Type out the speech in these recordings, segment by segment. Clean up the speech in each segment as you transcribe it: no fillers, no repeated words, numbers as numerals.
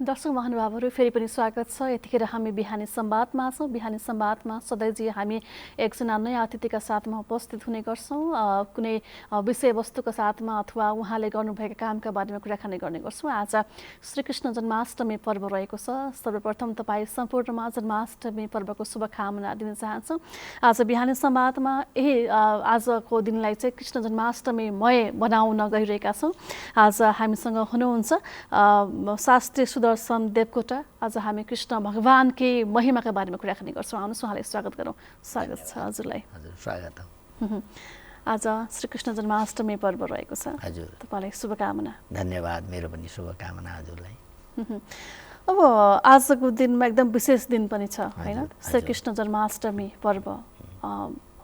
दर्शक महानुभावहरू फेरि पनि स्वागत छ। यतिखेर हामी बिहानी संवादमा छौँ। बिहानी संवादमा सधैँ हामी एकजना नयाँ अतिथिका साथमा उपस्थित हुने गर्छौँ। कुनै विषयवस्तुका साथमा अथवा उहाँले गर्नुभएका कामका बारेमा कुराकानी गर्ने गर्छौँ। आज श्रीकृष्ण जन्माष्टमी पर्व रहेको छ। सर्वप्रथम तपाईँ सम्पूर्णमा जन्माष्टमी पर्वको शुभकामना दिन चाहन्छौँ। आज बिहानी संवादमा यही आजको दिनलाई चाहिँ कृष्ण जन्माष्टमीमय बनाउन गइरहेका छौँ। आज हामीसँग हुनुहुन्छ शास्त्री सुदर्शन देवकोटा। आज हामी कृष्ण भगवानकी महिमाका बारेमा कुराकानी गर्छौँ। आउनुहोस् उहाँलाई स्वागत गरौँ। स्वागत छ हजुरलाई। हजुर स्वागत हो। आज श्रीकृष्ण जन्माष्टमी पर्व रहेको छ। हजुर तपाईँलाई शुभकामना। धन्यवाद। मेरो पनि शुभकामना हजुरलाई। अब आजको दिनमा एकदम विशेष दिन पनि छ हैन? श्रीकृष्ण जन्माष्टमी पर्व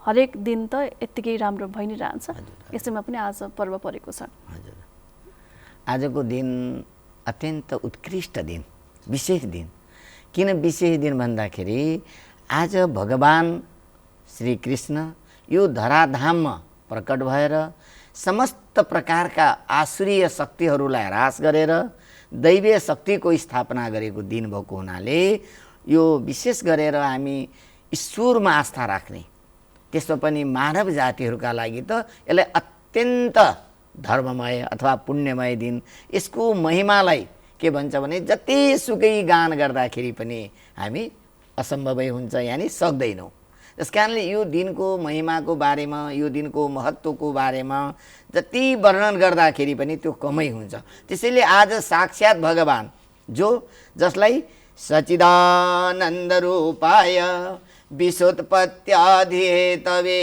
हरेक दिन त यत्तिकै राम्रो भइ नै रहन्छ। यसैमा पनि आज पर्व परेको छ। हजुर आजको दिन अत्यन्त उत्कृष्ट दिन, विशेष दिन। किन विशेष दिन भन्दाखेरि आज भगवान श्रीकृष्ण यो धराधाममा प्रकट भएर समस्त प्रकारका आसुरीय शक्तिहरूलाई ह्रास गरेर दैवीय शक्तिको स्थापना गरेको दिन भएको हुनाले यो विशेष गरेर हामी ईश्वरमा आस्था राख्ने, त्यसमा पनि मानव जातिहरूका लागि त यसलाई अत्यन्त धर्ममय अथवा पुण्यमय दिन। यसको महिमालाई के भन्छ भने जतिसुकै गान गर्दाखेरि पनि हामी असम्भवै हुन्छ, यानि सक्दैनौँ। त्यस कारणले यो दिनको महिमाको बारेमा, यो दिनको महत्त्वको बारेमा जति वर्णन गर्दाखेरि पनि त्यो कमै हुन्छ। त्यसैले आज साक्षात् भगवान जसलाई सच्चिदानन्द रूपाय विशोत्पत्त्याधिहेतवे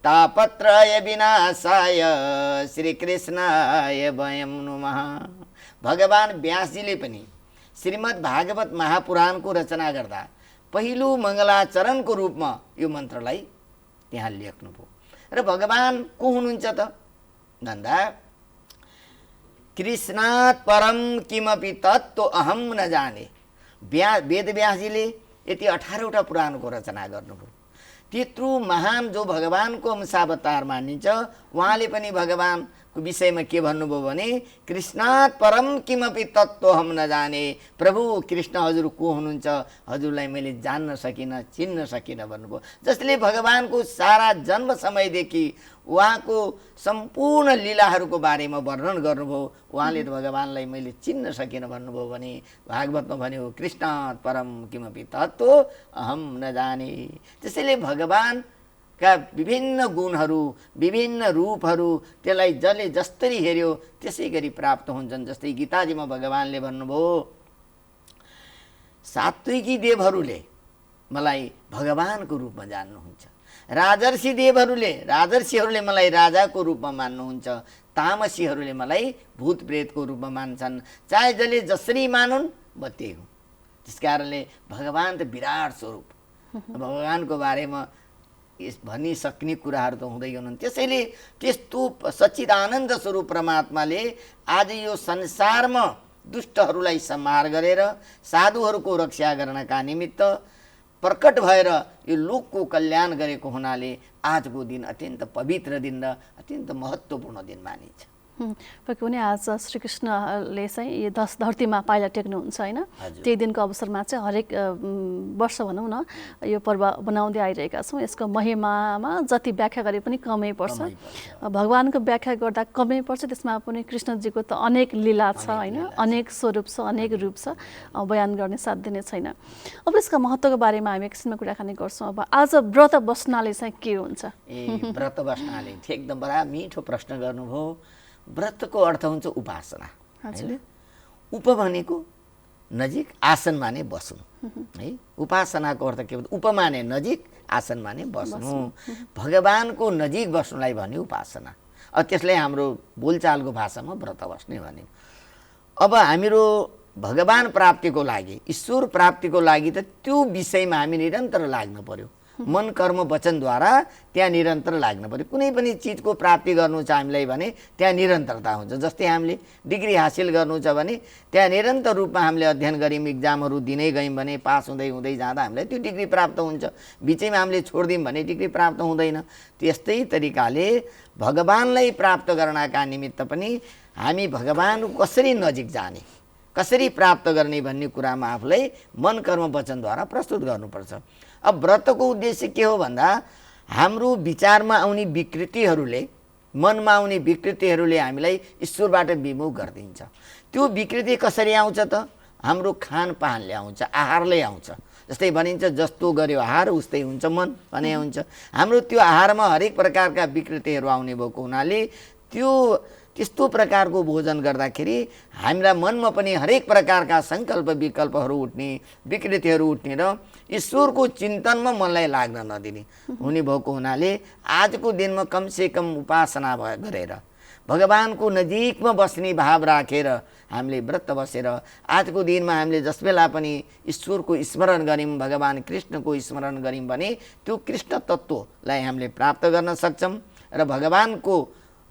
तापत्रय विनाशाय श्रीकृष्णाय वयं नमः। भगवान व्यासजीले पनि श्रीमद् भागवत महापुराणको रचना गर्दा पहिलो मङ्गलाचरणको रूपमा यो मन्त्रलाई त्यहाँ लेख्नुभयो। र भगवान को हुनुहुन्छ त भन्दा कृष्णात् परम किमपि तत्त्व अहम न जाने। वेदव्यासजीले यति 18वटा पुराणको रचना गर्नुभयो। त्यत्रो महान जो भगवानको अंशावतार मानिन्छ, उहाँले पनि भगवानको विषयमा के भन्नुभयो भने कृष्णात् परम किमपि तत्त्व हम नजाने। प्रभु कृष्ण हजुर को हुनुहुन्छ, हजुरलाई मैले जान्न सकिनँ, चिन्न सकिनँ भन्नुभयो। जसले भगवानको सारा जन्म समयदेखि उहाँको सम्पूर्ण लीलाहरूको बारेमा वर्णन गर्नुभयो। उहाँले त भगवानलाई मैले चिन्न सकिनँ भन्नुभयो भने भागवतमा भन्यो कृष्णात् परम किमपि तत्त्व अहम नजाने। त्यसैले भगवानका विभिन्न गुणहरू, विभिन्न रूपहरू, त्यसलाई जसले जसरी हेऱ्यो त्यसै गरी प्राप्त हुन्छन्। जस्तै गीताजीमा भगवानले भन्नुभयो सात्विकी देवहरूले मलाई भगवानको रूपमा जान्नुहुन्छ, राजर्षिहरूले मलाई राजाको रूपमा मान्नुहुन्छ, तामसीहरूले मलाई भूत प्रेतको रूपमा मान्छन्। चाहे जसले जसरी मानुन् म त्यही हुँ। त्यस कारणले भगवान त विराट स्वरूप, भगवानको बारेमा भनिसक्ने कुराहरू त हुँदैनन्। त्यसैले त्यस्तो सच्चिदानन्द स्वरूप परमात्माले आज यो संसारमा दुष्टहरूलाई संहार गरेर साधुहरूको रक्षा गर्नका निमित्त प्रकट भएर यो लोकको कल्याण गरेको हुनाले आजको दिन अत्यन्त पवित्र दिन र अत्यन्त महत्त्वपूर्ण दिन मानिन्छ। पनि आज श्रीकृष्णले चाहिँ यो धरतीमा पाइला टेक्नुहुन्छ होइन? त्यही दिनको अवसरमा चाहिँ हरेक वर्ष भनौँ न यो पर्व बनाउँदै आइरहेका छौँ। यसको महिमामा जति व्याख्या गरे पनि कमै पर्छ। भगवानको व्याख्या गर्दा कमै पर्छ। त्यसमा पनि कृष्णजीको त अनेक लीला छ होइन, अनेक स्वरूप छ, अनेक रूप छ, बयान गर्ने साध्य नै छैन। अब यसका महत्त्वको बारेमा हामी एकछिनमा कुराकानी गर्छौँ। अब आज व्रत बस्नाले चाहिँ के हुन्छ? व्रत बस्नाले एकदम बडा मिठो प्रश्न गर्नुभयो। व्रतको अर्थ हुन्छ उपासना। उप भनेको नजिक, आसन माने बस्नु है। उपासनाको अर्थ के भन्छ? उप माने नजिक, आसन माने बस्नु। भगवानको नजिक बस्नुलाई भन्यो उपासना। त्यसलाई हाम्रो बोलचालको भाषामा व्रत बस्ने भन्यो। अब हामीहरू भगवान प्राप्तिको लागि, ईश्वर प्राप्तिको लागि त त्यो विषयमा हामी निरन्तर लाग्नु पर्यो। मन कर्म वचनद्वारा त्यहाँ निरन्तर लाग्नु पर्यो। कुनै पनि चिजको प्राप्ति गर्नु छ हामीलाई भने त्यहाँ निरन्तरता हुन्छ। जस्तै हामीले डिग्री हासिल गर्नु छ भने त्यहाँ निरन्तर रूपमा हामीले अध्ययन गऱ्यौँ, इक्जामहरू दिनै गयौँ भने पास हुँदै हुँदै जाँदा हामीलाई त्यो डिग्री प्राप्त हुन्छ। बिचैमा हामीले छोडिदियौँ भने डिग्री प्राप्त हुँदैन। त्यस्तै तरिकाले भगवानलाई प्राप्त गर्नका निमित्त पनि हामी भगवान कसरी नजिक जाने, कसरी प्राप्त गर्ने भन्ने कुरामा आफूलाई मन कर्म वचनद्वारा प्रस्तुत गर्नुपर्छ। अब व्रतको उद्देश्य के हो भन्दा हाम्रो विचारमा आउने विकृतिहरूले, मनमा आउने विकृतिहरूले हामीलाई ईश्वरबाट विमुख गरिदिन्छ। त्यो विकृति कसरी आउँछ त? हाम्रो खानपानले आउँछ, आहारले आउँछ। जस्तै भनिन्छ जस्तो गर्यो आहार उस्तै हुन्छ मन भने हुन्छ। हाम्रो त्यो आहारमा हरेक प्रकारका विकृतिहरू आउने भएको हुनाले त्यस्तो प्रकारको भोजन गर्दाखेरि हाम्रा मनमा पनि हरेक प्रकारका सङ्कल्प विकल्पहरू उठ्ने, विकृतिहरू उठ्ने र ईश्वरको चिन्तनमा मनलाई लाग्न नदिने हुने भएको हुनाले आजको दिनमा कमसेकम उपासना गरेर भगवानको नजिकमा बस्ने भाव राखेर हामीले व्रत बसेर आजको दिनमा हामीले जस बेला पनि ईश्वरको स्मरण गऱ्यौँ, भगवान कृष्णको स्मरण गऱ्यौँ भने त्यो कृष्ण तत्त्वलाई हामीले प्राप्त गर्न सक्छौँ र भगवानको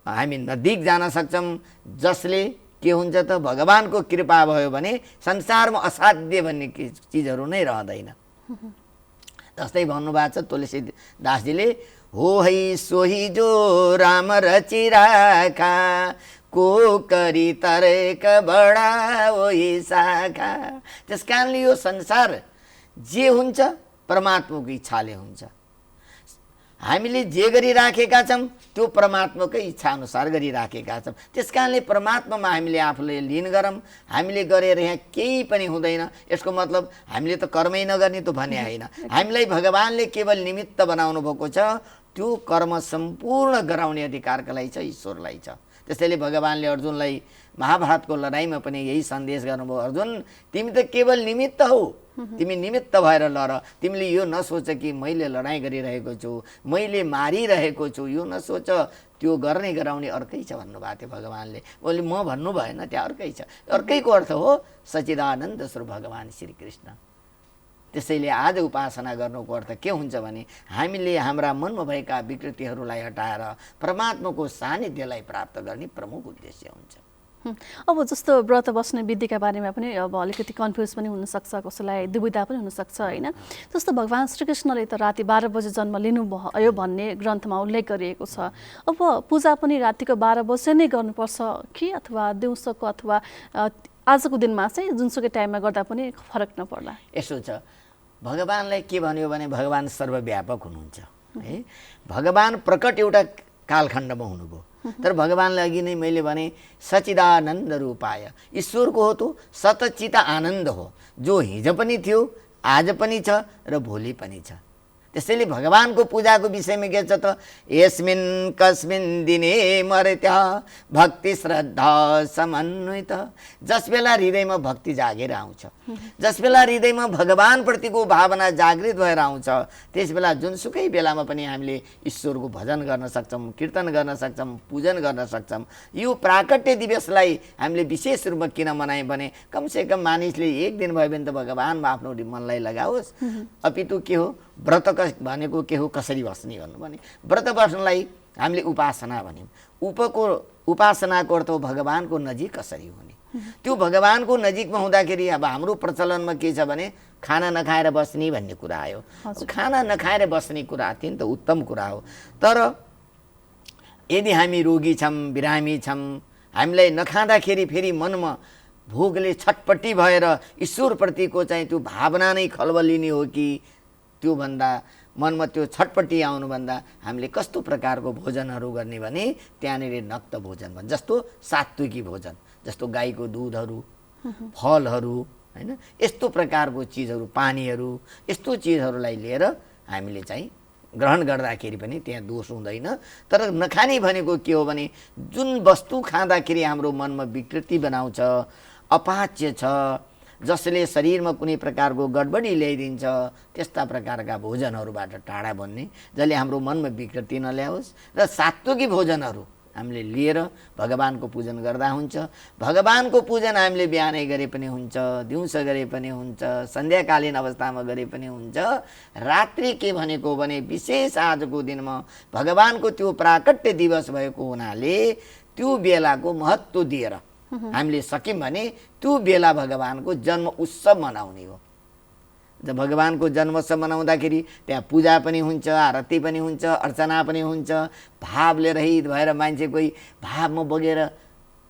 हामी नजिक जान सक्छौँ। जसले के हुन्छ त भगवानको कृपा भयो भने संसारमा असाध्य भन्ने चिजहरू नै रहँदैन। जस्तै भन्नुभएको छ तुलसीदासजीले, हो है सोही जो राम रचिराखा को करी तर्क बडा ओही शाखा। त्यस कारणले यो संसार जे हुन्छ परमात्माको इच्छाले हुन्छ। हामीले जे गरिराखेका छौँ त्यो परमात्माकै इच्छा अनुसार गरिराखेका छौँ। त्यस कारणले परमात्मामा हामीले आफूले लीन गरौँ। हामीले गरेर यहाँ केही पनि हुँदैन। यसको मतलब हामीले त कर्मै नगर्ने त भने होइन। हामीलाई भगवानले केवल निमित्त बनाउनु भएको छ। त्यो कर्म सम्पूर्ण गराउने अधिकार कसलाई छ? ईश्वरलाई छ। त्यसैले भगवानले अर्जुनलाई महाभारतको लडाइँमा पनि यही सन्देश गर्नुभयो, अर्जुन तिमी त केवल निमित्त हौ, तिमी निमित्त भएर लड। तिमीले यो नसोच कि मैले लडाइँ गरिरहेको छु, मैले मारिरहेको छु, यो नसोच। त्यो गर्ने गराउने अर्कै छ भन्नुभएको थियो भगवानले। उसले म भन्नु भएन, त्यहाँ अर्कै छ। अर्कैको अर्थ हो सच्चिदानन्द स्वरूप भगवान श्रीकृष्ण। त्यसैले आज उपासना गर्नुको अर्थ के हुन्छ भने हामीले हाम्रा मनमा भएका विकृतिहरूलाई हटाएर परमात्माको सानिध्यलाई प्राप्त गर्ने प्रमुख उद्देश्य हुन्छ। अब जस्तो व्रत बस्ने विधिका बारेमा पनि अब अलिकति कन्फ्युज पनि हुनसक्छ, कसैलाई दुविधा पनि हुनसक्छ होइन। जस्तो भगवान श्रीकृष्णले त राति 12 बजे जन्म लिनुभयो भन्ने ग्रन्थमा उल्लेख गरिएको छ। अब पूजा पनि रातिको 12 बजे नै गर्नुपर्छ कि अथवा दिउँसोको अथवा आजको दिनमा चाहिँ जुनसुकै टाइममा गर्दा पनि फरक नपर्ला? यसो छ, भगवानलाई के भन्यो भने भगवान सर्वव्यापक हुनुहुन्छ है। भगवान प्रकट एउटा कालखण्डमा हुनुभयो, तर भगवानलाई अघि नै मैले भने सच्चिदानन्द रूपाय ईश्वरको हो त्यो सतचित आनन्द हो, जो हिजो पनि थियो, आज पनि छ र भोलि पनि छ। त्यसैले भगवानको पूजाको विषयमा के छ त, यस्मिन् कस्मिन् दिने मर्त्य भक्ति श्रद्धा समन्वित। जस बेला हृदयमा भक्ति जागेर आउँछ, जस बेला हृदयमा भगवानप्रतिको भावना जागृत भएर आउँछ, त्यस बेला जुनसुकै बेलामा पनि हामीले ईश्वरको भजन गर्न सक्छौँ, कीर्तन गर्न सक्छौँ, पूजन गर्न सक्छौँ। यो प्राकट्य दिवसलाई हामीले विशेष रूपमा किन मनायौँ भने कमसेकम मानिसले एक दिन भयो भने त भगवानमा आफ्नो मनलाई लगाओस्। अपितु के हो, व्रत भनेको के हो, कसरी बस्ने भन्नु भने व्रत बस्नलाई हामीले उपासना भन्यौँ। उपासनाको अर्थ हो भगवानको नजिक कसरी हुने। त्यो भगवानको नजिकमा हुँदाखेरि अब हाम्रो प्रचलनमा के छ भने खाना नखाएर बस्ने भन्ने कुरा आयो। खाना नखाएर बस्ने कुरा अत्यन्त उत्तम कुरा हो, तर यदि हामी रोगी छौँ, बिरामी छौँ, हामीलाई नखाँदाखेरि फेरि मनमा भोकले छटपट्टि भएर ईश्वरप्रतिको चाहिँ त्यो भावना नै खलबलिने हो कि त्यो भन्दा मनमा त्यो छटपट्टि आउनुभन्दा हामीले कस्तो प्रकारको भोजनहरू गर्ने भने त्यहाँनिर नक्त भोजन भन्छ। जस्तो सात्विकी भोजन, जस्तो गाईको दुधहरू, फलहरू होइन, यस्तो प्रकारको चिजहरू, पानीहरू, यस्तो चिजहरूलाई लिएर हामीले चाहिँ ग्रहण गर्दाखेरि पनि त्यहाँ दोष हुँदैन। तर नखाने भनेको के हो भने जुन वस्तु खाँदाखेरि हाम्रो मनमा विकृति बनाउँछ, अपाच्य छ, जसले शरीरमा कुनै प्रकारको गडबडी ल्याइदिन्छ, त्यस्ता प्रकारका भोजनहरूबाट टाढा बन्ने, जसले हाम्रो मनमा विकृति नल्याओस्। र सात्विकी भोजनहरू हामीले लिएर भगवानको पूजन गर्दा हुन्छ। भगवानको पूजन हामीले बिहानै गरे पनि हुन्छ, दिउँसो गरे पनि हुन्छ, सन्ध्याकालीन अवस्थामा गरे पनि हुन्छ। रात्रि के भनेको भने विशेष आजको दिनमा भगवानको त्यो प्राकट्य दिवस भएको हुनाले त्यो बेलाको महत्त्व दिएर हामीले सक्यौँ भने त्यो बेला भगवानको जन्म उत्सव मनाउने हो। जब भगवानको जन्मोत्सव मनाउँदाखेरि त्यहाँ पूजा पनि हुन्छ, आरती पनि हुन्छ, अर्चना पनि हुन्छ। भावले रहित भएर मान्छे कोही भावमा बगेर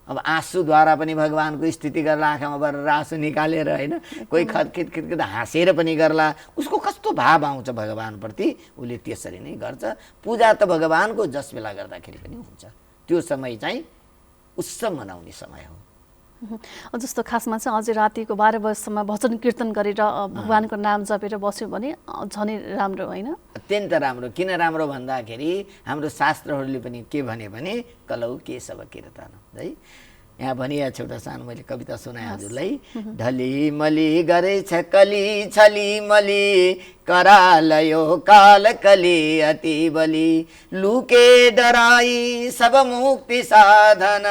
अब आँसुद्वारा पनि भगवानको स्तुति गर्ला, आँखामा भरेर आँसु निकालेर होइन, कोही खतखित खिटखिट हाँसेर पनि गर्ला। उसको कस्तो भाव आउँछ भगवानप्रति, उसले त्यसरी नै गर्छ। पूजा त भगवानको जस बेला गर्दाखेरि पनि हुन्छ। त्यो समय चाहिँ उत्सव मनाउने समय हो। जस्तो खासमा चाहिँ अझै रातिको 12 बजेसम्म भजन कीर्तन गरेर भगवानको नाम जपेर बस्यो भने झनै राम्रो होइन? अत्यन्त राम्रो। किन राम्रो भन्दाखेरि हाम्रो शास्त्रहरूले पनि के भने कलौ केशव कीर्तन है। यहाँ भनिया एउटा सानो मैले कविता सुनाएँ हजुरलाई। ढली मली गरेछ कली छली मली करालयो काल कली अति बली लुके डराई सब मुक्ति साधन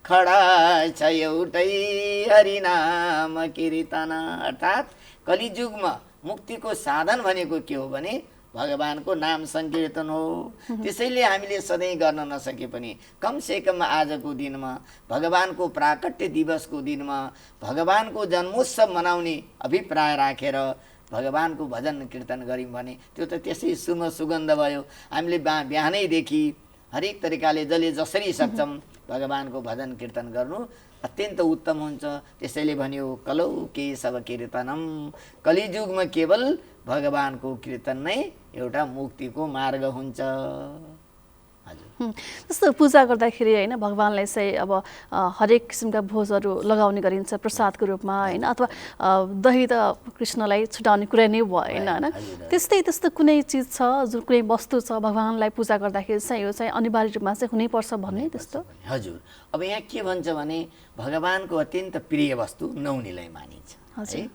खडा छ एउटै हरिनाम कीर्तन। अर्थात् कलिजुगमा मुक्तिको साधन भनेको के हो भने भगवानको नाम संकीर्तन हो। त्यसैले हामीले सधैँ गर्न नसके पनि कमसेकम आजको दिनमा भगवानको प्राकट्य दिवसको दिनमा भगवानको जन्मोत्सव मनाउने अभिप्राय राखेर भगवानको भजन कीर्तन गऱ्यौँ भने त्यो त त्यसै सुगन्ध भयो। हामीले बिहानैदेखि हरेक तरिकाले जसले जसरी सक्छौँ भगवानको भजन कीर्तन गर्नु अत्यन्त उत्तम हुन्छ। त्यसैले भन्यो कलौ केशव कीर्तनम, कलिजुगमा केवल भगवानको कीर्तन नै एउटा मुक्तिको मार्ग हुन्छ। हजुर, जस्तो पूजा गर्दाखेरि होइन भगवानलाई चाहिँ अब हरेक किसिमका भोजहरू लगाउने गरिन्छ प्रसादको रूपमा होइन, अथवा दही त कृष्णलाई छुटाउने कुरा नै भएन होइन। त्यस्तो कुनै चिज छ जुन कुनै वस्तु छ भगवानलाई पूजा गर्दाखेरि चाहिँ यो चाहिँ अनिवार्य रूपमा चाहिँ हुनैपर्छ भन्ने त्यस्तो? हजुर, अब यहाँ के भन्छ भने भगवानको अत्यन्त प्रिय वस्तु नौनीलाई मानिन्छ है।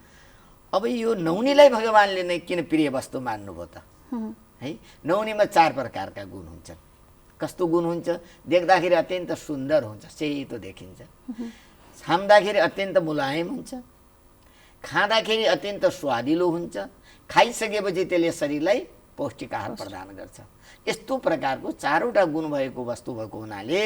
अब यो नौनीलाई भगवानले नै किन प्रिय वस्तु मान्नुभयो त है? नौनीमा 4 प्रकारका गुण हुन्छन्। कस्तो गुण हुन्छ? देख्दाखेरि अत्यन्त सुन्दर हुन्छ, सेतो देखिन्छ, छाम्दाखेरि अत्यन्त मुलायम हुन्छ, खाँदाखेरि अत्यन्त स्वादिलो हुन्छ, खाइसकेपछि त्यसले शरीरलाई पौष्टिक आहार प्रदान गर्छ। यस्तो प्रकारको 4वटा गुण भएको वस्तु भएको हुनाले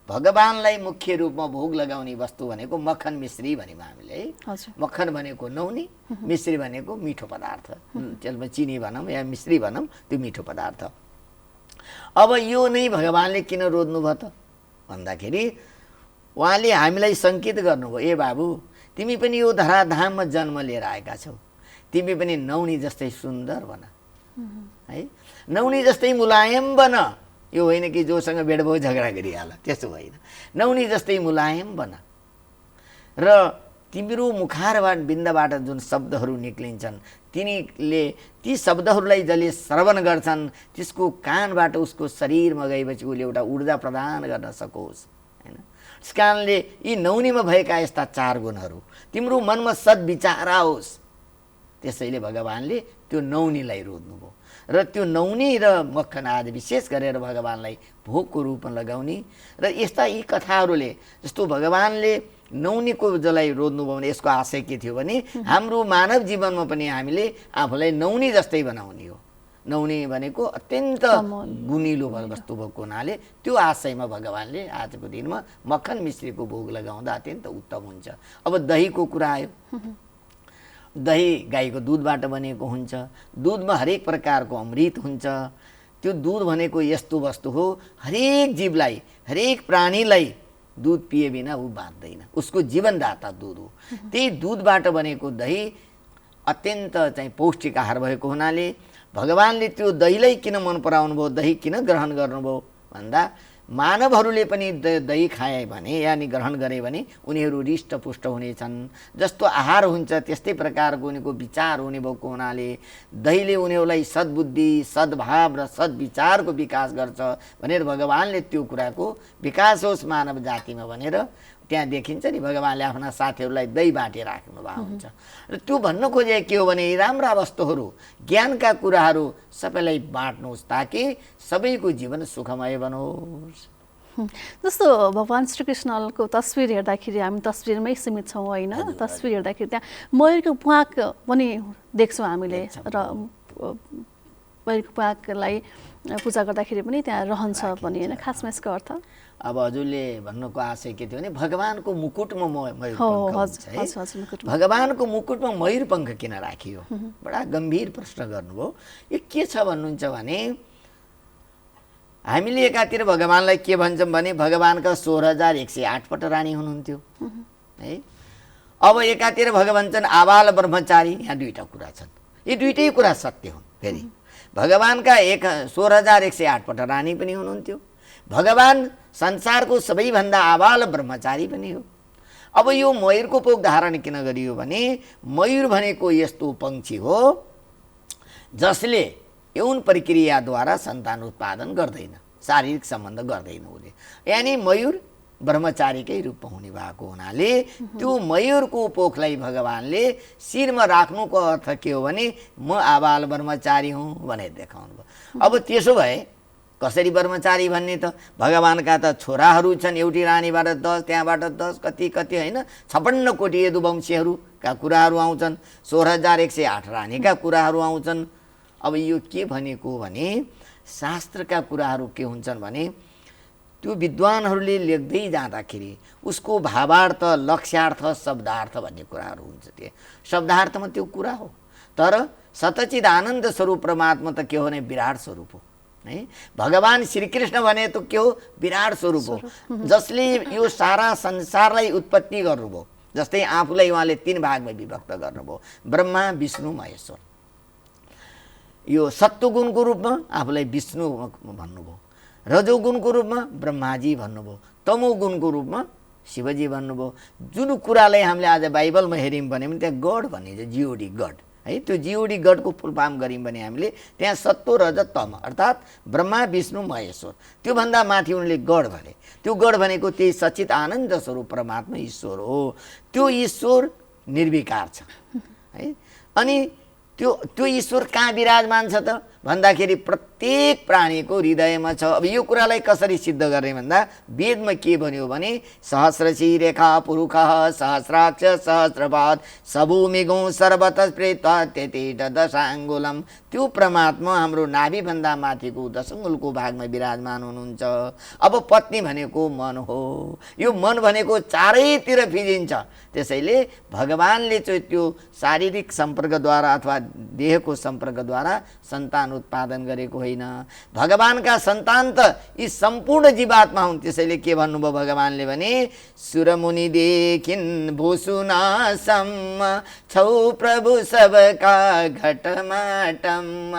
भगवानलाई मुख्य रूपमा भोग लगाउने वस्तु भनेको मक्खन मिश्री भन्यौँ हामीले है। मक्खन भनेको नौनी, मिश्री भनेको मिठो पदार्थ, त्यसमा चिनी भनौँ या मिश्री भनौँ, त्यो मिठो पदार्थ। अब यो नै भगवानले किन रोज्नु भयो त भन्दाखेरि उहाँले हामीलाई सङ्केत गर्नुभयो, ए बाबु तिमी पनि यो धराधाममा जन्म लिएर आएका छौ, तिमी पनि नौनी जस्तै सुन्दर बन है, नौनी जस्तै मुलायम बन। यो होइन कि जोसँग भेटभयो झगडा गरिहाल, त्यसो होइन। नौनी जस्तै मुलायम बन र तिम्रो मुखारबाट बिन्दबाट जुन शब्दहरू निक्लिन्छन् ती शब्दहरूलाई जसले श्रवण गर्छन् त्यसको कानबाट उसको शरीरमा गएपछि उसले एउटा ऊर्जा प्रदान गर्न सकोस् होइन। त्यस कारणले यी नौनीमा भएका यस्ता 4 गुणहरू तिम्रो मनमा सद्विचार आओस्, त्यसैले भगवानले त्यो नौनीलाई रोज्नुभयो। र त्यो नौनी र मक्खन आदि विशेष गरेर भगवानलाई भोगको रूपमा लगाउने र यस्ता यी कथाहरूले जस्तो भगवानले नौनीको जसलाई रोज्नुभयो भने यसको आशय के थियो भने हाम्रो मानव जीवनमा पनि हामीले आफूलाई नौनी जस्तै बनाउने हो। नौनी भनेको अत्यन्त गुनिलो वस्तु भएको हुनाले त्यो आशयमा भगवानले आजको दिनमा मक्खन मिश्रीको भोग लगाउँदा अत्यन्त उत्तम हुन्छ। अब दहीको कुरा आयो। दही गाईको दुधबाट बनेको हुन्छ। दुधमा हरेक प्रकारको अमृत हुन्छ। त्यो दुध भनेको यस्तो वस्तु हो हरेक जीवलाई, हरेक प्राणीलाई दूध पिए बिना ऊ बाँच्दैन, उसको जीवनदाता दूध हो। त्यही दुधबाट बनेको दही अत्यन्त चाहिँ पौष्टिक आहार भएको हुनाले भगवानले त्यो दहीलाई किन मन पराउनु भयो, दही किन ग्रहण गर्नुभयो भन्दा मानवहरूले पनि दही खाए भने यानि ग्रहण गरे भने उनीहरू हृष्टपुष्ट हुनेछन्। जस्तो आहार हुन्छ त्यस्तै प्रकारको उनीको विचार हुने भएको हुनाले दहीले उनीहरूलाई सद्बुद्धि, सद्भाव र सद्विचारको विकास गर्छ भनेर भगवानले त्यो कुराको विकास होस् मानव जातिमा भनेर त्यहाँ देखिन्छ नि भगवानले आफ्ना साथीहरूलाई दही बाँटी राख्नु भएको हुन्छ। र त्यो भन्न खोजे के हो भने राम्रा वस्तुहरू, ज्ञानका कुराहरू सबैलाई बाँड्नुहोस् ताकि सबैको जीवन सुखमय बनोस्। जस्तो भगवान श्रीकृष्णको तस्विर हेर्दाखेरि हामी तस्विरमै सीमित छौँ होइन, तस्विर हेर्दाखेरि त्यहाँ मयूरको प्वाँख पनि देख्छौँ हामीले र मयूरको प्वाँखलाई पूजा गर्दाखेरि पनि त्यहाँ रहन्छ पनि होइन। खासमा यसको अर्थ अब हजुरले भन्नुको आशय के थियो भने भगवानको मुकुटमा मयूर पङ्ख हुन्छ है। भगवानको मुकुटमा मयूर पङ्ख किन राखियो? बडा गम्भीर प्रश्न गर्नुभयो। यो के छ भन्नुहुन्छ भने हामीले एकातिर भगवानलाई के भन्छौँ भने भगवानका 16,108 पट रानी हुनुहुन्थ्यो है। अब एकातिर भगवान आबाल ब्रह्मचारी, यहाँ दुईटा कुरा छन्। यी दुईटै कुरा सत्य हुन्। फेरि भगवानका 16,108 पट रानी पनि हुनुहुन्थ्यो, भगवान संसारको सबैभन्दा आबाल ब्रह्मचारी पनि हो। अब यो मयूरको पोक धारण किन गरियो भने मयूर भनेको यस्तो पंक्षी हो जसले यौन प्रक्रियाद्वारा सन्तान उत्पादन गर्दैन, शारीरिक सम्बन्ध गर्दैन उसले। यानी मयूर ब्रह्मचारीकै रूपमा हुने भएको हुनाले त्यो मयूरको पोखलाई भगवानले शिरमा राख्नुको अर्थ के हो भने म आबाल ब्रह्मचारी हुँ भनेर देखाउनु भयो। अब त्यसो भए कसरी ब्रह्मचारी भन्ने त भगवानका त छोराहरू छन्, एउटी रानीबाट 10, त्यहाँबाट 10, कति कति होइन 56 कोटी यदुवंशीहरूका कुराहरू आउँछन्, 16,108 रानीका कुराहरू आउँछन्। अब यो के भनेको भने शास्त्रका कुराहरू के हुन्छन् भने त्यो विद्वानहरूले लेख्दै जाँदाखेरि उसको भावार्थ, लक्ष्यार्थ, शब्दार्थ भन्ने कुराहरू हुन्छ। त्यो शब्दार्थमा त्यो कुरा हो, तर सतचिद आनन्द स्वरूप परमात्मा त के हो भने विराट स्वरूप हो है। भगवान श्रीकृष्ण भने त के हो, विराट स्वरूप हो, जसले यो सारा संसारलाई उत्पत्ति गर्नुभयो। जस्तै आफूलाई उहाँले 3 भागमा विभक्त गर्नुभयो, ब्रह्मा विष्णु महेश्वर। यो सत्वगुणको रूपमा आफूलाई विष्णु भन्नुभयो, रजोगुणको रूपमा ब्रह्माजी भन्नुभयो, तमोगुणको रूपमा शिवजी भन्नुभयो। जुन कुरालाई हामीले आज बाइबलमा हेऱ्यौँ भने त्यहाँ गड भनिन्छ, जिओडी गड है। त्यो जिओडी गडको फुल फर्म गऱ्यौँ भने हामीले त्यहाँ सत्व रज तम अर्थात् ब्रह्मा विष्णु महेश्वर, त्योभन्दा माथि उनले गड भने। त्यो गड भनेको त्यही सचित आनन्द स्वरूप परमात्मा ईश्वर हो। त्यो ईश्वर निर्विकार छ है। अनि त्यो ईश्वर कहाँ विराजमान छ त भन्दाखेरि प्रत्येक प्राणीको हृदयमा छ। अब यो कुरालाई कसरी सिद्ध गर्ने भन्दा वेदमा के भन्यो भने सहस्रशी रेखा पुरुषः सहस्राक्ष सहस्रपाद सबुमिगुं सर्वतः प्रेत्वा त्यतिट दशाङ्गुलम। त्यो परमात्मा हाम्रो नाभिभन्दा माथिको दशङ्गुलको भागमा विराजमान हुनुहुन्छ। अब पत्नी भनेको मन हो, यो मन भनेको चारैतिर फिजिन्छ। त्यसैले भगवानले चाहिँ त्यो शारीरिक सम्पर्कद्वारा अथवा देहको सम्पर्कद्वारा सन्तान उत्पादन गरेको होइन। भगवानका सन्तान त यी सम्पूर्ण जीवात्मा हुन्। त्यसैले के भन्नुभयो भगवानले भने सुरमुनि देखिन् भूसुनासम्म छौ प्रभु सबका घटमाटम्म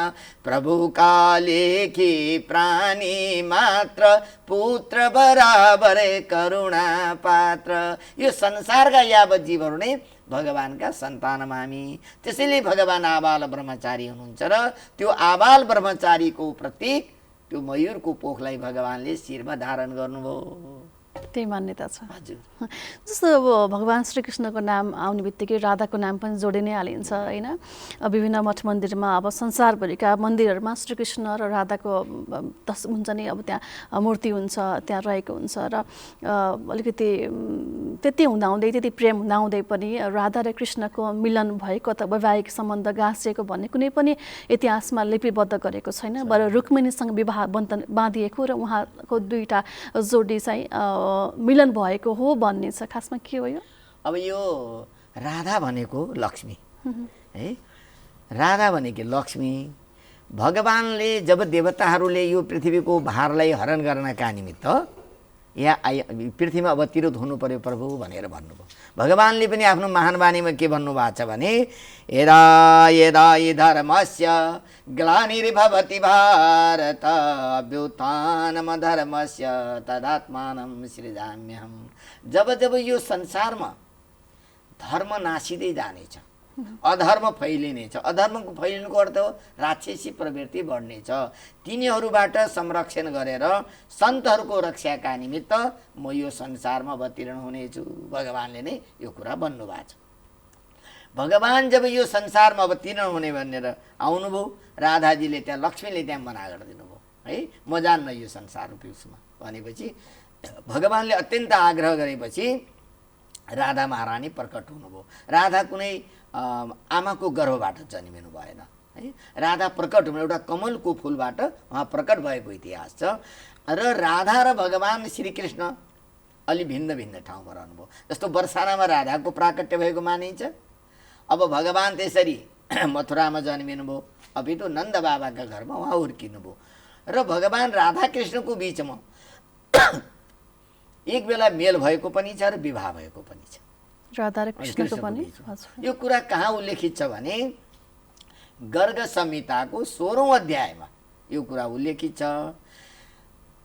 प्रभु कालेखी प्राणी मात्र पुत्र बराबर करुणा पात्र। यो संसारका यावत जीवहरू नै भगवानका सन्तान हामी। त्यसैले भगवान आबाल ब्रह्मचारी हुनुहुन्छ र त्यो आबाल ब्रह्मचारीको प्रतीक त्यो मयूरको पोखलाई भगवानले शिरमा धारण गर्नुभयो। त्यही मान्यता छ। हजुर। जस्तो अब भगवान श्रीकृष्णको नाम आउने बित्तिकै राधाको नाम पनि जोडि नै हालिन्छ होइन। विभिन्न मठ मन्दिरमा अब संसारभरिका मन्दिरहरूमा श्रीकृष्ण र राधाको हुन्छ नि, अब त्यहाँ मूर्ति हुन्छ, त्यहाँ रहेको हुन्छ र अलिकति त्यति हुँदाहुँदै त्यति प्रेम हुँदाहुँदै पनि राधा र कृष्णको मिलन भएको अथवा वैवाहिक सम्बन्ध गाँसिएको भन्ने कुनै पनि इतिहासमा लिपिबद्ध गरेको छैन। बरु रुक्मिणीसँग विवाह बाँधिएको र उहाँको 2टा जोडी चाहिँ मिलन भएको हो भन्ने छ। खासमा के हो यो? अब यो राधा भनेको लक्ष्मी है। राधा भनेको लक्ष्मी। भगवानले जब देवताहरूले यो पृथ्वीको भारलाई हरण गर्नका निमित्त यहाँ पृथ्वीमा अवतीर्ण हुनु पर्यो प्रभु भनेर भन्नुभयो। भगवानले पनि आफ्नो महान वाणीमा के भन्नुभएको छ भने यदा यदा हि धर्मस्य ग्लानिर्भवति भारत अभ्युत्थानम् धर्मस्य तदात्मानं सृजाम्यहम्। जब जब यो संसारमा धर्म नासिँदै जानेछ, अधर्म फैलिनेछ, अधर्मको फैलिनुको अर्थ हो राक्षसी प्रवृत्ति बढ्नेछ, तिनीहरूबाट संरक्षण गरेर सन्तहरूको रक्षाका निमित्त म यो संसारमा अवतीर्ण हुनेछु। भगवानले नै यो कुरा भन्नुभएको छ। भगवान जब यो संसारमा अवतीर्ण हुने भनेर आउनुभयो, राधाजीले त्यहाँ लक्ष्मीले त्यहाँ मना गरिदिनु भयो है, म जान्न यो संसार रूपी उसमा भनेपछि भगवानले अत्यन्त आग्रह गरेपछि राधा महारानी प्रकट हुनुभयो। राधा कुनै आमाको गर्भबाट जन्मिनु भएन है। राधा प्रकट हुनु एउटा कमलको फुलबाट उहाँ प्रकट भएको इतिहास छ। र राधा र भगवान श्रीकृष्ण अलि भिन्न भिन्न ठाउँमा रहनुभयो। जस्तो बर्सानामा राधाको प्राकट्य भएको मानिन्छ। अब भगवान त्यसरी मथुरामा जन्मिनुभयो, अपितु नन्द बाबाका घरमा उहाँ हुर्किनुभयो। र भगवान राधाकृष्णको बिचमा एक बेला मेल भएको पनि छ र विवाह भएको पनि छ। राधा र कृष्णको पनि यो कुरा कहाँ उल्लेखित छ भने गर्ग संहिताको 16औं अध्यायमा यो कुरा उल्लेखित छ।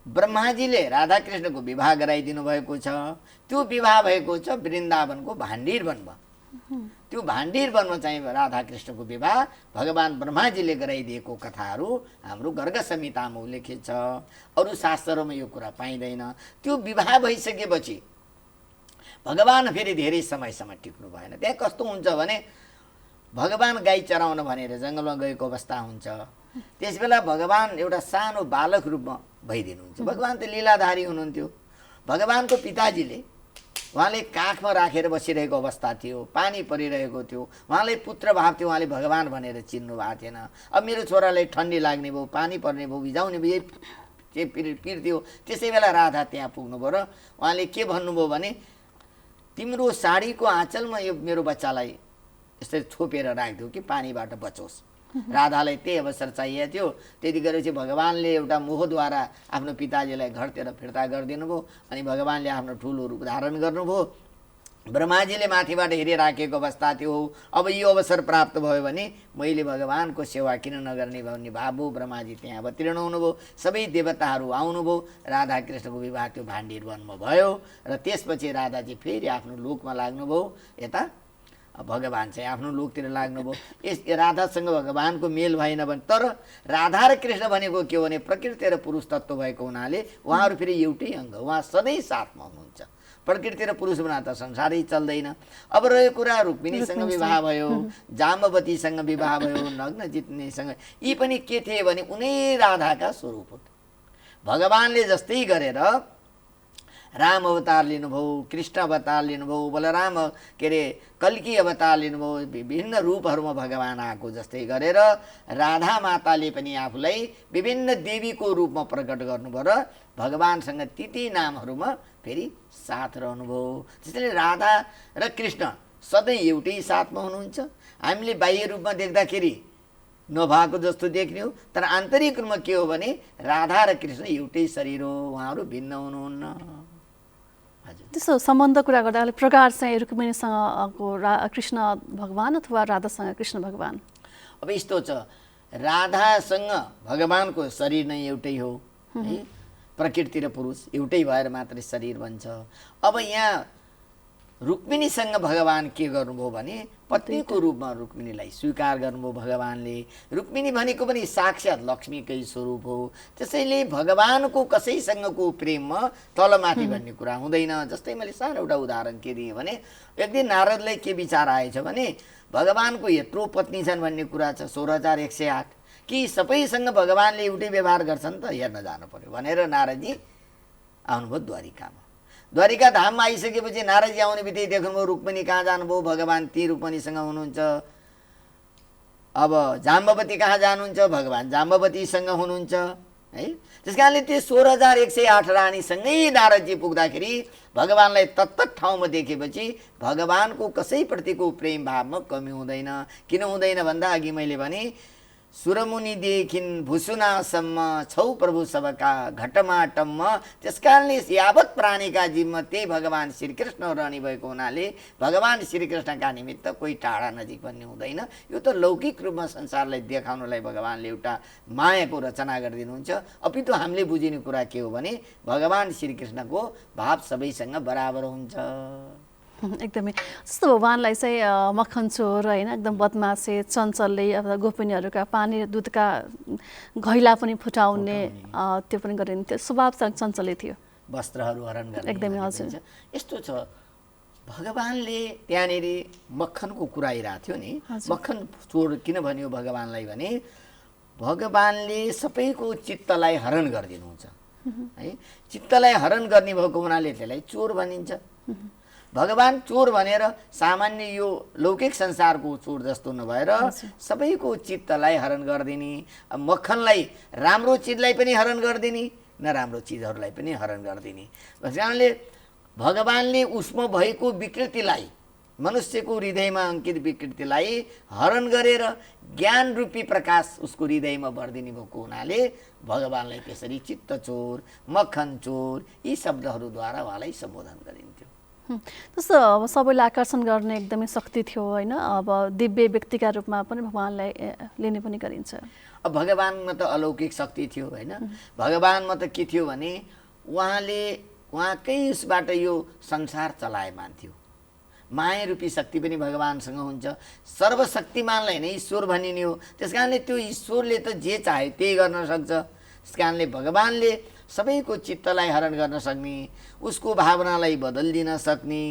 ब्रह्माजीले राधाकृष्णको विवाह गराइदिनु भएको छ। त्यो विवाह भएको छ वृन्दावनको भाण्डीर वनमा। त्यो भाण्डीर वनमा चाहिँ राधाकृष्णको विवाह भगवान ब्रह्माजीले गराइदिएको कथाहरू हाम्रो गर्ग संहितामा उल्लेखित छ। अरू शास्त्रहरूमा यो कुरा पाइँदैन। त्यो विवाह भइसकेपछि भगवान फेरि धेरै समयसम्म टिक्नु भएन। त्यहाँ कस्तो हुन्छ भने भगवान गाई चराउन भनेर जङ्गलमा गएको अवस्था हुन्छ। त्यसबेला भगवान एउटा सानो बालक रूपमा भइदिनुहुन्छ। भगवान त लीलाधारी हुनुहुन्थ्यो। भगवानको पिताजीले उहाँले काखमा राखेर बसिरहेको अवस्था थियो, पानी परिरहेको थियो, उहाँलाई पुत्र भाव थियो, उहाँले भगवान भनेर चिन्नु भएको थिएन। अब मेरो छोरालाई ठन्डी लाग्ने भयो, पानी पर्ने भयो, भिजाउने भयो, पीर थियो। त्यसै बेला राधा त्यहाँ पुग्नुभयो र उहाँले के भन्नुभयो भने तिम्रो साडीको आँचलमा यो मेरो बच्चालाई यसरी छोपेर राखिदियो कि पानीबाट बचोस्। राधालाई त्यही अवसर चाहिएको थियो। त्यतिखेर चाहिँ भगवानले एउटा मोहद्वारा आफ्नो पिताजीलाई घरतिर फिर्ता गरिदिनु भयो अनि भगवानले आफ्नो ठुलो रूप धारण गर्नुभयो। ब्रह्माजीले माथिबाट हेरिराखेको अवस्था थियो। अब यो अवसर प्राप्त भयो भने मैले भगवानको सेवा किन नगर्ने भन्ने भाव भयो। ब्रह्माजी त्यहाँ अवतीर्ण हुनुभयो। सबै देवताहरू आउनुभयो। राधाकृष्णको विवाह त्यो भाण्डीर वनमा भयो र त्यसपछि राधाजी फेरि आफ्नो लोकमा लाग्नुभयो। यता भगवान चाहिँ आफ्नो लोकतिर लाग्नुभयो। यस राधासँग भगवानको मेल भएन भने तर राधा र कृष्ण भनेको के हो भने प्रकृति र पुरुष तत्त्व भएको हुनाले उहाँहरू फेरि एउटै अङ्ग, उहाँ सधैँ साथमा हुनुहुन्छ। प्रकृति र पुरुष बिना त संसारै चल्दैन। अब रह्यो कुरा रुक्मिणीसँग विवाह भयो, जाम्बवतीसँग विवाह भयो, नग्न जित्नेसँग, यी पनि के थिए भने उनै राधाका स्वरूप हुन्। भगवानले जस्तै गरेर राम अवतार लिनुभयो, कृष्ण अवतार लिनुभयो, बलराम के अरे कल्की अवतार लिनुभयो। विभिन्न रूपहरूमा भगवान आएको जस्तै गरेर राधा माताले पनि आफूलाई विभिन्न देवीको रूपमा प्रकट गर्नुभयो र भगवानसँग ती नामहरूमा फेरि साथ रहनुभयो। त्यसैले राधा र कृष्ण सधैँ एउटै साथमा हुनुहुन्छ। हामीले बाह्य रूपमा देख्दाखेरि नभएको जस्तो देख्ने हो, तर आन्तरिक रूपमा के हो भने राधा र कृष्ण एउटै शरीर हो, उहाँहरू भिन्न हुनुहुन्न। त्यसो सम्बन्ध कुरा गर्दा अलिक प्रकार चाहिँ रुक्मिणीसँगको कृष्ण भगवान अथवा राधासँग कृष्ण भगवान? अब यस्तो छ, राधासँग भगवानको शरीर नै एउटै हो है, प्रकृति र पुरुष एउटै भएर मात्रै शरीर बन्छ। अब यहाँ रुक्मिणीसँग भगवान के गर्नुभयो भने पत्नीको रूपमा रुक्मिणीलाई स्वीकार गर्नुभयो भगवानले। रुक्मिणी भनेको पनि साक्षात् लक्ष्मीकै स्वरूप हो। त्यसैले भगवानको कसैसँगको प्रेममा तलमाथि भन्ने कुरा हुँदैन। जस्तै मैले सानो एउटा उदाहरण के दिएँ भने एक दिन नारदलाई के विचार आएछ भने भगवानको यत्रो पत्नी छन् भन्ने कुरा छ, 16,108, कि सबैसँग भगवानले एउटै व्यवहार गर्छन् त हेर्न जानु पर्यो भनेर नारदजी आउनुभयो द्वारिकामा। द्वारिका धाममा आइसकेपछि नारदजी आउने बित्तिकै देख्नुभयो रुक्मिणी कहाँ जानुभयो, भगवान ती रुक्मिणीसँग हुनुहुन्छ। अब जाम्बवती कहाँ जानुहुन्छ, भगवान जाम्बवतीसँग हुनुहुन्छ है। त्यस कारणले त्यो 16,108 रानीसँगै नारदजी पुग्दाखेरि भगवानलाई तत्त ठाउँमा देखेपछि भगवानको कसैप्रतिको प्रेम भावमा कमी हुँदैन। किन हुँदैन भन्दा अघि मैले भने सुरमुनिदेखि भुसुनासम्म छौ प्रभु सबका घटमाटम्म। त्यसकारणले यावत प्राणीका जीवमा त्यही भगवान श्रीकृष्ण रहने भएको हुनाले भगवान श्रीकृष्णका निमित्त कोही टाढा नजिक भन्ने हुँदैन। यो त लौकिक रूपमा संसारलाई देखाउनलाई भगवानले एउटा मायाको रचना गरिदिनुहुन्छ। अपितु हामीले बुझिने कुरा के हो भने भगवान श्रीकृष्णको भाव सबैसँग बराबर हुन्छ। एकदमै जस्तो भगवानलाई चाहिँ मक्खन चोर होइन, एकदम बदमासे चञ्चलले अब गोपिनीहरूका पानी दुधका घैला पनि फुटाउने त्यो पनि गरिन्थ्यो। स्वभाव चञ्चलै थियो, वस्त्रहरू हरण गर्ने। एकदमै हजुर। यस्तो छ भगवानले त्यहाँनिर मक्खनको कुरा आइरहेको थियो नि। मक्खन चोर किन भन्यो भगवानलाई भने भगवानले सबैको चित्तलाई हरण गरिदिनुहुन्छ है। चित्तलाई हरण गर्ने भएको हुनाले त्यसलाई चोर भनिन्छ। भगवान चोर भनेर सामान्य यो लौकिक संसारको चोर जस्तो नभएर सबैको चित्तलाई हरण गरिदिने, मक्खनलाई राम्रो चिजलाई पनि हरण गरिदिने, नराम्रो चिजहरूलाई पनि हरण गरिदिने। त्यस कारणले भगवानले उसमा भएको विकृतिलाई मनुष्यको हृदयमा अंकित विकृतिलाई हरण गरेर ज्ञान रूपी प्रकाश उसको हृदयमा भरिदिने भएको हुनाले भगवानलाई त्यसरी चित्त चोर, मक्खन चोर यी शब्दहरूद्वारा उहाँलाई सम्बोधन गरिन्थ्यो। जस्तो अब सबैलाई आकर्षण गर्ने एकदमै शक्ति थियो होइन, अब दिव्य व्यक्तिका रूपमा पनि भगवानलाई लिने पनि गरिन्छ। अब भगवानमा त अलौकिक शक्ति थियो होइन, भगवानमा त के थियो भने उहाँले उहाँकै उसबाट यो संसार चलायमान थियो। माया रूपी शक्ति पनि भगवानसँग हुन्छ। सर्वशक्तिमानलाई नै ईश्वर भनिने हो। त्यस कारणले त्यो ईश्वरले त जे चाहे त्यही गर्न सक्छ। त्यस कारणले भगवानले सबैको चित्तलाई हरण गर्न सक्ने, उसको भावनालाई बदलिदिन सक्ने,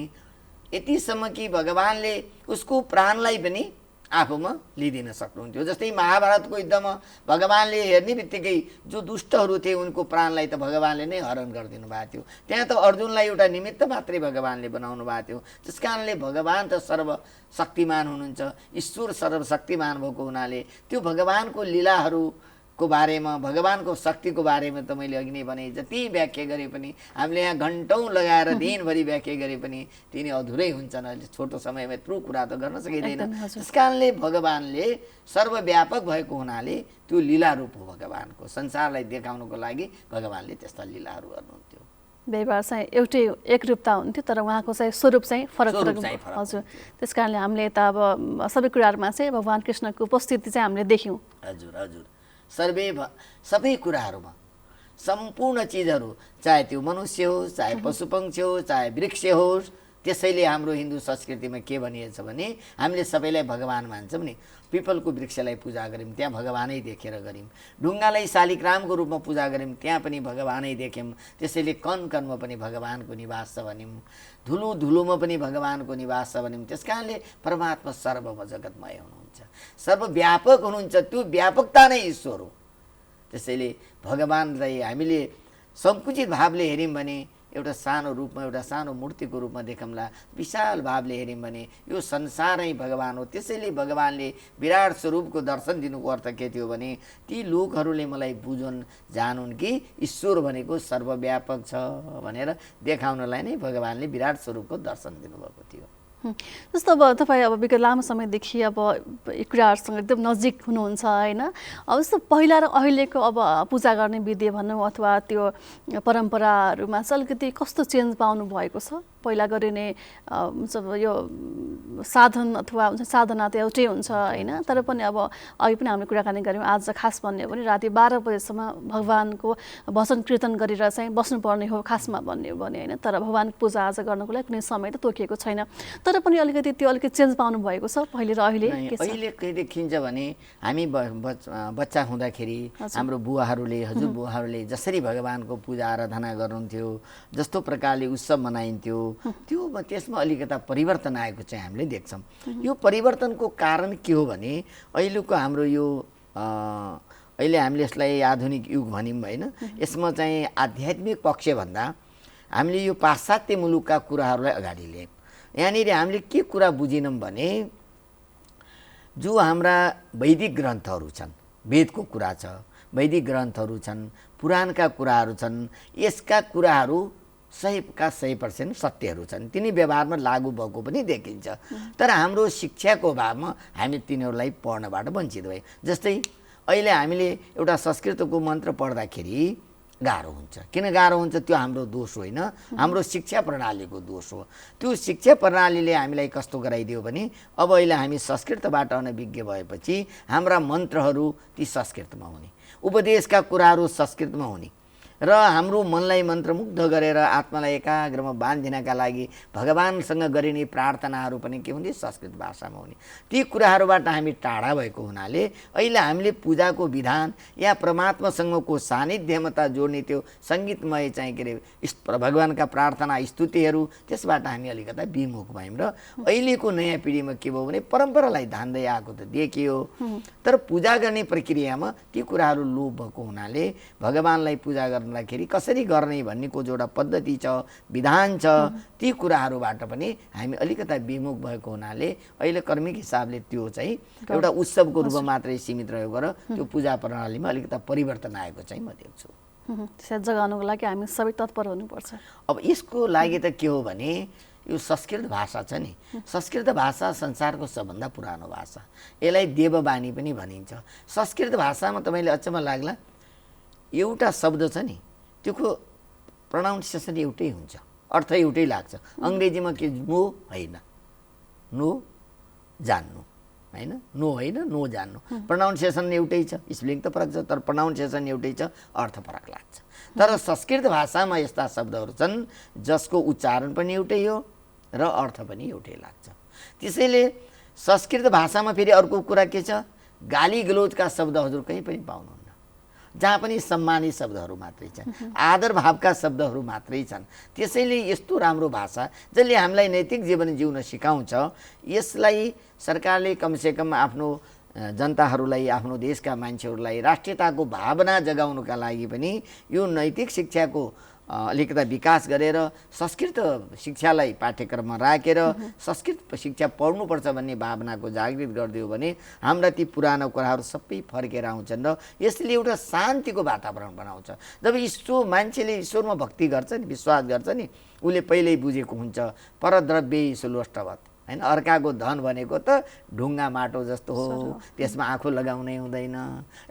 यतिसम्म कि भगवानले उसको प्राणलाई पनि आफूमा लिइदिन सक्नुहुन्थ्यो। जस्तै महाभारतको युद्धमा भगवानले हेर्ने बित्तिकै जो दुष्टहरू थिए उनको प्राणलाई त भगवानले नै हरण गरिदिनु भएको थियो। त्यहाँ त अर्जुनलाई एउटा निमित्त मात्रै भगवानले बनाउनु भएको थियो। त्यस कारणले भगवान त सर्वशक्तिमान हुनुहुन्छ। ईश्वर सर्वशक्तिमान भएको हुनाले त्यो भगवानको लीलाहरूको बारेमा, भगवानको शक्तिको बारेमा त मैले अघि नै भने जति व्याख्या गरे पनि हामीले यहाँ घन्टौँ लगाएर दिनभरि व्याख्या गरे पनि तिनी अधुरै हुन्छन्। अहिले छोटो समयमा यत्रो कुरा त गर्न सकिँदैन। त्यस कारणले भगवानले सर्वव्यापक भएको हुनाले त्यो लीला रूप हो भगवानको। संसारलाई देखाउनको लागि भगवानले त्यस्ता लीलाहरू गर्नुहुन्थ्यो। व्यवहार चाहिँ एउटै एकरूपता हुन्थ्यो, तर उहाँको चाहिँ स्वरूप चाहिँ फरक फरक। हजुर, त्यस कारणले हामीले त अब सबै कुराहरूमा चाहिँ भगवान कृष्णको उपस्थिति चाहिँ हामीले देख्यौँ। हजुर हजुर, सबै कुराहरूमा सम्पूर्ण चिजहरू, चाहे त्यो मनुष्य होस्, चाहे पशुपक्षी होस्, चाहे वृक्ष होस्। त्यसैले हाम्रो हिन्दू संस्कृतिमा के भनिएको छ भने हामीले सबैलाई भगवान मान्छौँ नि। पिपलको वृक्षलाई पूजा गऱ्यौँ, त्यहाँ भगवानै देखेर गऱ्यौँ। ढुङ्गालाई शालिग्रामको रूपमा पूजा गऱ्यौँ, त्यहाँ पनि भगवानै देख्यौँ। त्यसैले कण कणमा पनि भगवानको निवास छ भन्यौँ, धुलो धुलोमा पनि भगवानको निवास छ भन्यौँ। त्यस कारणले परमात्मा सर्वमा जगतमय हुनुहुन्छ, सर्वव्यापक हुनुहुन्छ। त्यो व्यापकता नै ईश्वर हो। त्यसैले भगवानलाई हामीले सङ्कुचित भावले हेऱ्यौँ भने एउटा सानो रूपमा, एउटा सानो मूर्तिको रूपमा देखौँला। विशाल भावले हेऱ्यौँ भने यो संसारै भगवान हो। त्यसैले भगवानले विराट स्वरूपको दर्शन दिनुको अर्थ के थियो भने ती लोकहरूले मलाई बुझुन्, जानुन् कि ईश्वर भनेको सर्वव्यापक छ भनेर देखाउनलाई नै भगवानले विराट स्वरूपको दर्शन दिनुभएको थियो। जस्तो अब तपाईँ अब विगत लामो समयदेखि अब यी कुराहरूसँग एकदम नजिक हुनुहुन्छ होइन। अब जस्तो पहिला र अहिलेको अब पूजा गर्ने विधि भनौँ अथवा त्यो परम्पराहरूमा चाहिँ अलिकति कस्तो चेन्ज पाउनु भएको छ? पहिला गरिने यो साधन अथवा साधना त एउटै हुन्छ होइन, तर पनि अब अघि पनि हामीले कुराकानी गऱ्यौँ। आज खास भन्ने हो भने राति 12 बजेसम्म भगवानको भजन कीर्तन गरेर चाहिँ बस्नुपर्ने हो खासमा भन्ने हो भने होइन, तर भगवानको पूजा आज गर्नको लागि कुनै समय त तोकिएको छैन। तर पनि अलिकति चेन्ज पाउनु भएको छ पहिले र अहिले? अहिले के देखिन्छ भने हामी बच्चा हुँदाखेरि हाम्रो बुवाहरूले, हजुरबुवाहरूले जसरी भगवानको पूजा आराधना गर्नुहुन्थ्यो, जस्तो प्रकारले उत्सव मनाइन्थ्यो, त्यसमा अलिकता परिवर्तन आएको चाहिँ हामीले देख्छौँ। यो परिवर्तनको कारण के हो भने अहिलेको हाम्रो यो अहिले हामीले यसलाई आधुनिक युग भनिौँ होइन, यसमा चाहिँ आध्यात्मिक पक्षभन्दा हामीले यो पाश्चात्य मुलुकका कुराहरूलाई अगाडि ल्यायौँ। यहाँनिर हामीले के कुरा बुझिनौँ भने जो हाम्रा वैदिक ग्रन्थहरू छन्, वेदको कुरा छ, वैदिक ग्रन्थहरू छन्, पुराणका कुराहरू छन्, यसका कुराहरू 100% सत्यहरू छन्। तिनी व्यवहारमा लागू भएको पनि देखिन्छ। तर हाम्रो शिक्षाको अभावमा हामी तिनीहरूलाई पढ्नबाट वञ्चित भयौँ। जस्तै अहिले हामीले एउटा संस्कृतको मन्त्र पढ्दाखेरि गाह्रो हुन्छ। किन गाह्रो हुन्छ? त्यो हाम्रो दोष होइन, हाम्रो शिक्षा प्रणालीको दोष हो। त्यो शिक्षा प्रणालीले हामीलाई कस्तो गराइदियो भने अब अहिले हामी संस्कृतबाट अनभिज्ञ भएपछि हाम्रा मन्त्रहरू ती संस्कृतमा हुने, उपदेशका कुराहरू संस्कृतमा हुने र हाम्रो मनलाई मन्त्रमुग्ध गरेर आत्मालाई एकाग्रमा बाँधिनका लागि भगवानसँग गरिने प्रार्थनाहरू पनि के हुने? संस्कृत भाषामा हुने। ती कुराहरूबाट हामी टाढा भएको हुनाले अहिले हामीले पूजाको विधान या परमात्मासँगको सानिध्यमता जोड्ने त्यो सङ्गीतमय चाहिँ के अरे भगवानका प्रार्थना स्तुतिहरू, त्यसबाट हामी अलिकता विमुख भयौँ। र अहिलेको नयाँ पिँढीमा के भयो भने परम्परालाई धान्दै आएको त देखियो, तर पूजा गर्ने प्रक्रियामा ती कुराहरू लोप भएको हुनाले भगवानलाई पूजा गर्दाखेरि कसरी गर्ने भन्नेको जो एउटा पद्धति छ, विधान छ, ती कुराहरूबाट पनि हामी अलिकता विमुख भएको हुनाले अहिले कर्मिक हिसाबले त्यो चाहिँ एउटा उत्सवको रूपमा मात्रै सीमित रहेको र त्यो पूजा प्रणालीमा अलिकता परिवर्तन आएको चाहिँ म देख्छु। जगाउनको लागि हामी सबै तत्पर हुनुपर्छ। अब यसको लागि त के हो भने यो संस्कृत भाषा छ नि, संस्कृत भाषा संसारको सबभन्दा पुरानो भाषा, यसलाई देववाणी पनि भनिन्छ। संस्कृत भाषामा तपाईँले अचम्म लाग्ला एउटा शब्द छ नि त्योको प्रोनाउन्सिएसन एउटै हुन्छ, अर्थ एउटै लाग्छ। अङ्ग्रेजीमा के नो होइन, नो जान्नु होइन, नो होइन नो जान्नु, प्रोनाउन्सिएसन एउटै छ, स्पेलिङ त फरक छ तर प्रोनाउन्सिएसन एउटै छ, अर्थ फरक लाग्छ। तर संस्कृत भाषामा यस्ता शब्दहरू छन् जसको उच्चारण पनि एउटै हो र अर्थ पनि एउटै लाग्छ। त्यसैले संस्कृत भाषामा फेरि अर्को कुरा के छ, गाली गलौजका शब्दहरू कहीँ पनि पाउनुहुन्न, जहाँ पनि सम्मानित शब्दहरू मात्रै छन्, आदर भावका शब्दहरू मात्रै छन्। त्यसैले यस्तो राम्रो भाषा जसले हामीलाई नैतिक जीवन जिउन सिकाउँछ, यसलाई सरकारले कमसेकम आफ्नो जनताहरूलाई, आफ्नो देशका मान्छेहरूलाई राष्ट्रियताको भावना जगाउनुका लागि पनि यो नैतिक शिक्षाको अलिकता विकास गरेर संस्कृत शिक्षालाई पाठ्यक्रममा राखेर संस्कृत शिक्षा पढ्नुपर्छ भन्ने भावनाको जागृत गरिदियो भने हाम्रा ती पुरानो कुराहरू सबै फर्केर आउँछन् र यसले एउटा शान्तिको वातावरण बनाउँछ। जब मान्छेले ईश्वरमा भक्ति गर्छ नि, विश्वास गर्छ नि, उसले पहिल्यै बुझेको हुन्छ परद्रव्य सुलोष्टवत हैन, अर्काको धन भनेको त ढुङ्गा माटो जस्तो हो, त्यसमा आँखो लगाउनै हुँदैन।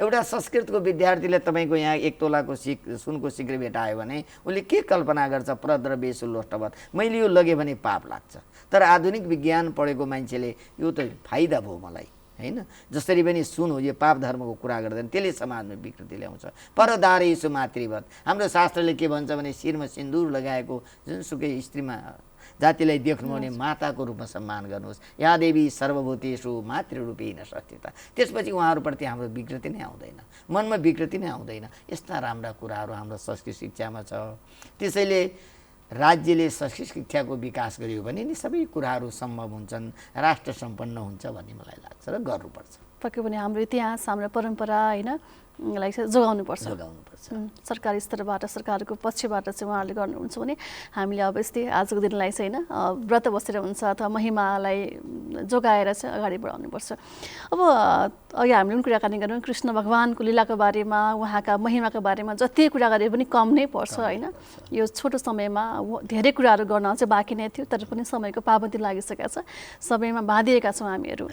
एउटा संस्कृतको विद्यार्थीले तपाईँको यहाँ 1 तोलाको सुनको सिक्री भेटायो भने उसले के कल्पना गर्छ, परद्रव्य सुलोष्टवत, मैले यो लगे भने पाप लाग्छ। तर आधुनिक विज्ञान पढेको मान्छेले यो त फाइदा भयो मलाई हैन, जसरी पनि सुन हो, यो पाप धर्मको कुरा गर्दैन, त्यसले समाजमा विकृति ल्याउँछ। परदारेषु मातृवत, हाम्रो शास्त्रले के भन्छ भने शिरमा सिन्दूर लगाएको जुनसुकै स्त्रीमा जातिलाई देख्नु भने माताको रूपमा सम्मान गर्नुहोस्, या देवी सर्वभूतेषु मातृरूपेण संस्थिता। त्यसपछि उहाँहरूप्रति हाम्रो विकृति नै आउँदैन, मनमा विकृति नै आउँदैन। यस्ता राम्रा कुराहरू हाम्रो संस्कृत शिक्षामा छ। त्यसैले राज्यले संस्कृत शिक्षाको विकास गर्यो भने नि सबै कुराहरू सम्भव हुन्छन्, राष्ट्र सम्पन्न हुन्छ भन्ने मलाई लाग्छ र गर्नुपर्छ। पक्कै पनि हाम्रो इतिहास, हाम्रो परम्परा होइन लाई चाहिँ जोगाउनुपर्छ। सरकारी स्तरबाट, सरकारको पक्षबाट चाहिँ उहाँहरूले गर्नुहुन्छ भने हामीले अब यस्तै आजको दिनलाई चाहिँ होइन व्रत बसेर हुन्छ अथवा महिमालाई जोगाएर चाहिँ अगाडि बढाउनुपर्छ। अब अघि हामीले पनि कुराकानी गऱ्यौँ कृष्ण भगवानको लीलाको बारेमा, उहाँका महिमाको बारेमा जति कुरा गरे पनि कम नै पर्छ होइन। यो छोटो समयमा धेरै कुराहरू गर्न चाहिँ बाँकी नै थियो, तर पनि समयको पाबन्दी लागिसकेको छ, समयमा बाँधिएका छौँ हामीहरू।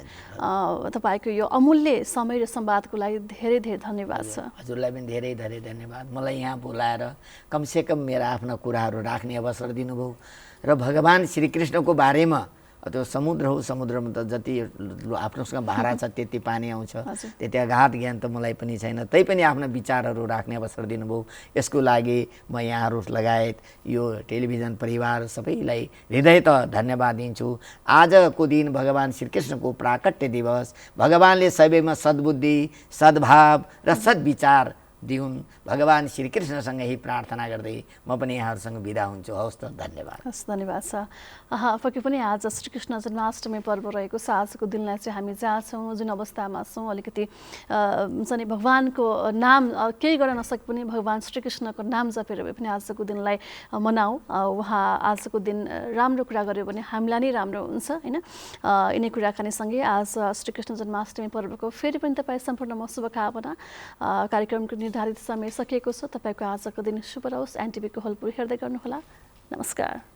तपाईँको यो अमूल्य समय र संवादको लागि धेरै धेरै धन्यवाद। हजुरलाई पनि धेरै धेरै धन्यवाद। मलाई यहाँ बोलाएर कमसेकम मेरा आफ्ना कुराहरू राख्ने अवसर दिनुभयो र भगवान् श्रीकृष्णको बारेमा, त्यो समुद्र हो, समुद्रमा त जति आफ्नोसँग भारा छ त्यति पानी आउँछ, त्यति अगाध ज्ञान त मलाई पनि छैन, तैपनि आफ्ना विचारहरू राख्ने अवसर दिनुभयो। यसको लागि म यहाँहरू लगायत यो टेलिभिजन परिवार सबैलाई हृदयत धन्यवाद दिन्छु। आजको दिन भगवान् श्रीकृष्णको प्राकट्य दिवस, भगवान्ले सबैमा सद्बुद्धि, सद्भाव र सद्विचार दिउन्, भगवान् श्रीकृष्णसँग ही प्रार्थना गर्दै म पनि यहाँहरूसँग बिदा हुन्छु। हवस् त, धन्यवाद। हस्, धन्यवाद छ। पक्कै पनि आज श्रीकृष्ण जन्माष्टमी पर्व रहेको छ। आजको दिनलाई चाहिँ हामी जहाँ छौँ, जुन अवस्थामा छौँ, अलिकति चाहिँ भगवानको नाम केही गर्न नसके पनि भगवान् श्रीकृष्णको नाम जपेर भए पनि आजको दिनलाई मनाऊ। उहाँ आजको दिन राम्रो कुरा गर्यो भने हामीलाई नै राम्रो हुन्छ होइन। यिनै कुराकानीसँगै आज श्रीकृष्ण जन्माष्टमी पर्वको फेरि पनि तपाईँ सम्पूर्णमा शुभकामना। कार्यक्रमको निर्धारित समय सकिएको छ। तपाईँको आजको दिन शुभ रहोस्। एनटिभीको होलपुर हेर्दै गर्नुहोला। नमस्कार।